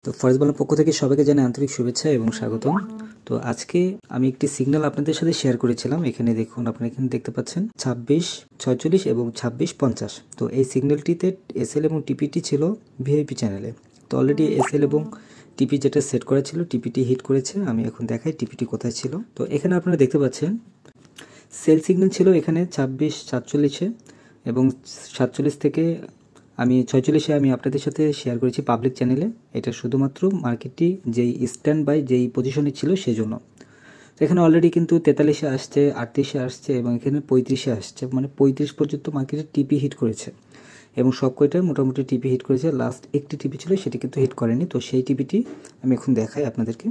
তো ফরেজ বাংলার পক্ষ থেকে সবাইকে জানাই আন্তরিক শুভেচ্ছা এবং স্বাগতম। তো আজকে আমি একটি সিগন্যাল আপনাদের সাথে শেয়ার করেছিলাম। এখানে দেখুন, আপনারা এখানে দেখতে পাচ্ছেন 26:46 এবং 26:50। তো এই সিগন্যালটিতে এসএল এবং টিপিটি ছিল ভিআইপি চ্যানেলে। তো অলরেডি এসএল এবং টিপি যেটা সেট করা ছিল, টিপিটি হিট করেছে। আমি এখন দেখাই টিপিটি কোথায় ছিল। তো এখানে আপনারা দেখতে পাচ্ছেন সেল সিগন্যাল ছিল এখানে 26:47 এবং 47 থেকে আমি 46-এ আমি আপনাদের সাথে শেয়ার করেছি পাবলিক চ্যানেলে। এটা শুধুমাত্র মার্কেটটি যেই স্ট্যান্ড বাই যেই পজিশনে ছিল সেজন্য। তো এখানে অলরেডি কিন্তু 43-এ আসছে, 38-এ আসছে এবং এখানে 35-এ আসছে, মানে 35 পর্যন্ত মার্কেটে টিপি হিট করেছে এবং সব কয়টা মোটামুটি টিপি হিট করেছে। লাস্ট একটি টিপি ছিল, সেটি কিন্তু হিট করেনি। তো সেই টিপিটি আমি এখন দেখাই আপনাদেরকে।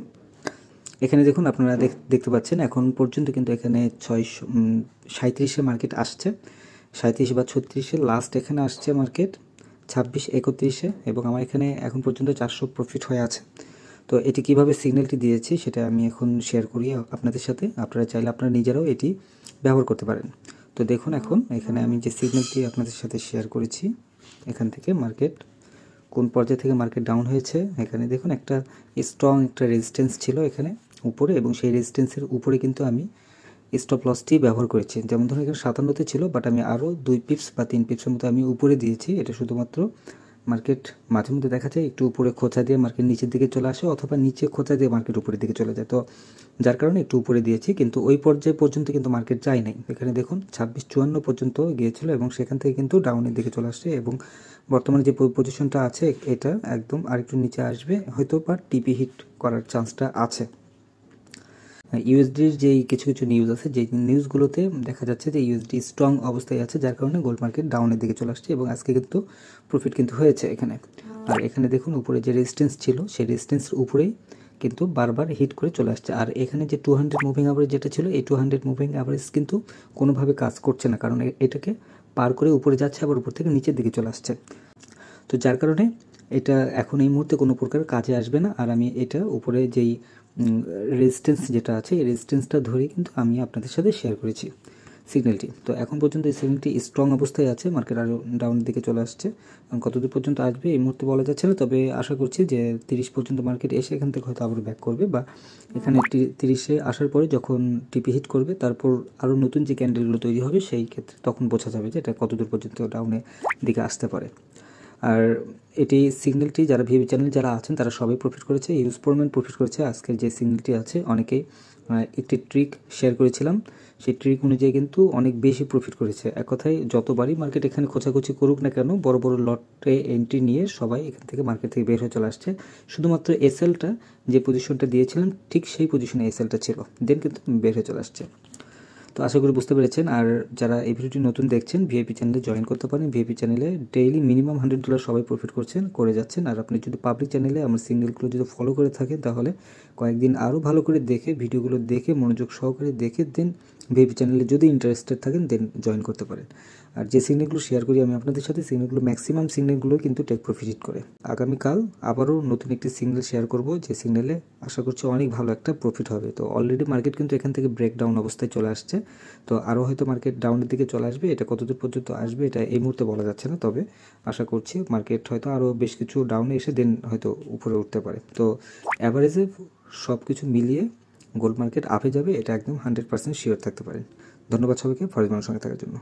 এখানে দেখুন, আপনারা দেখতে পাচ্ছেন এখন পর্যন্ত কিন্তু এখানে 37-এ মার্কেট আসছে, 37 বা 36-এ লাস্ট এখানে আসছে মার্কেট 26-31-এ, এবং আমার এখানে এখন পর্যন্ত 400 প্রফিট হয়ে আছে। তো এটি কিভাবে সিগন্যালটি দিয়েছি সেটা আমি এখন শেয়ার করি আপনাদের সাথে। আপনারা চাইলে আপনারা নিজেরাও এটি ব্যবহার করতে পারেন। তো দেখুন, এখন এখানে আমি যে সিগন্যালটি আপনাদের সাথে শেয়ার করেছি, এখান থেকে মার্কেট কোন পর্যায়ে থেকে মার্কেট ডাউন হয়েছে, এখানে দেখুন একটা স্ট্রং একটা রেজিস্ট্যান্স ছিল এখানে উপরে, এবং সেই রেজিস্ট্যান্সের উপরে কিন্তু আমি স্টপ লসটি ব্যবহার করেছি। যেমন ধরুন এখানে 57-তে ছিল, বাট আমি আরও 2 পিপস বা 3 পিপসের মতো আমি উপরে দিয়েছি। এটা শুধুমাত্র মার্কেট মাঝে মধ্যে দেখা যায় একটু উপরে খোঁচা দিয়ে মার্কেট নিচের দিকে চলে আসে, অথবা নিচে খোঁচা দিয়ে মার্কেট উপরের দিকে চলে যায়। তো যার কারণে একটু উপরে দিয়েছি, কিন্তু ওই পর্যায়ে পর্যন্ত কিন্তু মার্কেট যায় নাই। এখানে দেখুন 26-54 পর্যন্ত গিয়েছিল এবং সেখান থেকে কিন্তু ডাউনের দিকে চলে আসছে, এবং বর্তমানে যে পজিশনটা আছে এটা একদম আরেকটু নিচে আসবে হয়তো, বা টিপি হিট করার চান্সটা আছে। ইউএসডির যেই কিছু কিছু নিউজ আছে, যেই নিউজগুলোতে দেখা যাচ্ছে যে ইউএসডি স্ট্রং অবস্থায় আছে, যার কারণে গোল্ড মার্কেট ডাউনের দিকে চলে আসছে এবং আজকে কিন্তু প্রফিট কিন্তু হয়েছে এখানে। আর এখানে দেখুন উপরে যে রেজিস্ট্যান্স ছিল, সেই রেজিস্ট্যান্সের উপরেই কিন্তু বারবার হিট করে চলে আসছে। আর এখানে যে 200 মুভিং অ্যাভারেজ যেটা ছিল, এই 200 মুভিং অ্যাভারেজ কিন্তু কোনোভাবে কাজ করছে না, কারণ এটাকে পার করে উপরে যাচ্ছে, আবার উপর থেকে নিচের দিকে চলে আসছে। তো যার কারণে এটা এখন এই মুহূর্তে কোনো প্রকার কাজে আসবে না। আর আমি এটা উপরে যেই রেজিস্ট্যান্স যেটা আছে, এই রেজিস্ট্যান্সটা ধরেই কিন্তু আমি আপনাদের সাথে শেয়ার করেছি সিগন্যালটি। তো এখন পর্যন্ত এই সিগন্যালটি স্ট্রং অবস্থায় আছে, মার্কেট আরও ডাউনের দিকে চলে আসছে। কতদূর পর্যন্ত আসবে এই মুহূর্তে বলা যাচ্ছে না, তবে আশা করছি যে 30 পর্যন্ত মার্কেট এসে এখান থেকে হয়তো আবার ব্যাক করবে, বা এখানে 30-এ আসার পরে যখন টিপি হিট করবে, তারপর আরও নতুন যে ক্যান্ডেলগুলো তৈরি হবে, সেই ক্ষেত্রে তখন বোঝা যাবে যে এটা কতদূর পর্যন্ত ডাউনের দিকে আসতে পারে। আর এটি সিগন্যালটি যারা ভিভি চ্যানেল যারা আছেন তারা সবাই প্রফিট করেছে, ইউজ পরিমাণ প্রফিট করেছে। আজকের যে সিগন্যালটি আছে, অনেকেই একটি ট্রিক শেয়ার করেছিলাম, সেই ট্রিক অনুযায়ী কিন্তু অনেক বেশি প্রফিট করেছে। এক কথায় যতবারই মার্কেট এখানে খোঁচাখুচি করুক না কেন, বড় বড় লটে এন্ট্রি নিয়ে সবাই এখান থেকে মার্কেট থেকে বের হয়ে চলে আসছে। শুধুমাত্র এসএলটা যে পজিশনটা দিয়েছিলাম, ঠিক সেই পজিশনে এসএলটা ছিল, দেন কিন্তু বের হয়ে চলে আসছে। তো আশা করি বুঝতে পেরেছেন। আর যারা এই ভিডিওটি নতুন দেখছেন, ভিআইপি চ্যানেলে জয়েন করতে পারেন। ভিআইপি চ্যানেলে ডেইলি মিনিমাম $100 সবাই প্রফিট করে যাচ্ছেন। আর আপনি যদি পাবলিক চ্যানেলে আমার সিগন্যালগুলো যদি ফলো করে থাকেন, তাহলে কয়েকদিন আরও ভালো করে দেখে, ভিডিওগুলো দেখে মনোযোগ সহকারে দেখে দেন ভিআইপি চ্যানেলে যদি ইন্টারেস্টেড থাকেন, দেন জয়েন করতে পারেন। আর যে সিগন্যালগুলো শেয়ার করি আমি আপনাদের সাথে, সিগন্যালগুলো ম্যাক্সিমাম সিগন্যালগুলো কিন্তু টেক প্রফিট করে। আগামীকাল আবারও নতুন একটি সিগন্যাল শেয়ার করব, যে সিগন্যালে আশা করছি অনেক ভালো একটা প্রফিট হবে। তো অলরেডি মার্কেট কিন্তু এখান থেকে ব্রেকডাউন অবস্থায় চলে আসছে। তো আরও হয়তো মার্কেট ডাউনের দিকে চলে আসবে, এটা কতদূর পর্যন্ত আসবে এটা এই মুহূর্তে বলা যাচ্ছে না, তবে আশা করছি মার্কেট হয়তো আরও বেশ কিছু ডাউনে এসে দেন হয়তো উপরে উঠতে পারে। তো অ্যাভারেজে সব কিছু মিলিয়ে গোল্ড মার্কেট আপে যাবে, এটা একদম 100% শিওর থাকতে পারেন। ধন্যবাদ সবাইকে ফরেজ বাংলার সঙ্গে থাকার জন্য।